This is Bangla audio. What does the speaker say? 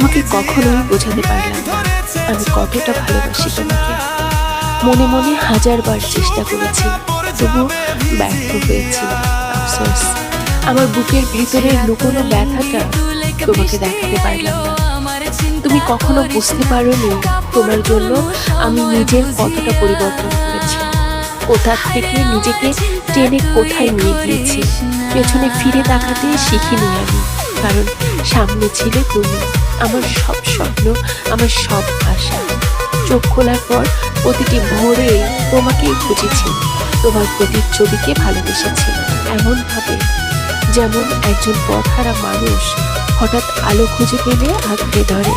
তোমাকে কখনোই বোঝাতে পারলাম না আমি কতটা ভালোবাসি তোমাকে। মনে মনে হাজারবার চেষ্টা করেছি, তবু ব্যর্থ হয়েছি। আফসোস, আমার বুকের ভেতরের লুকোনো ব্যথাটা তোমাকে দেখাতে পারলাম না। তুমি কখনো বুঝতে পারোনি তোমার জন্য আমি নিজের কতটা পরিবর্তন করেছি, কোথা থেকে নিজেকে টেনে কোথায় নিয়ে গিয়েছি। পেছনে ফিরে তাকাতে শিখিনি আমি, কারণ সামনে ছিলে তুমি, আমার সব স্বপ্ন, আমার সব আশা। চোখ খোলার পর প্রতিটি ভোরে তোমাকেই খুঁজেছি, তোমার প্রতিচ্ছবিকে ভালোবেসেছি এমনভাবে যেমন একজন পথহারা মানুষ হঠাৎ আলো খুঁজে পেলে আঁকড়ে ধরে।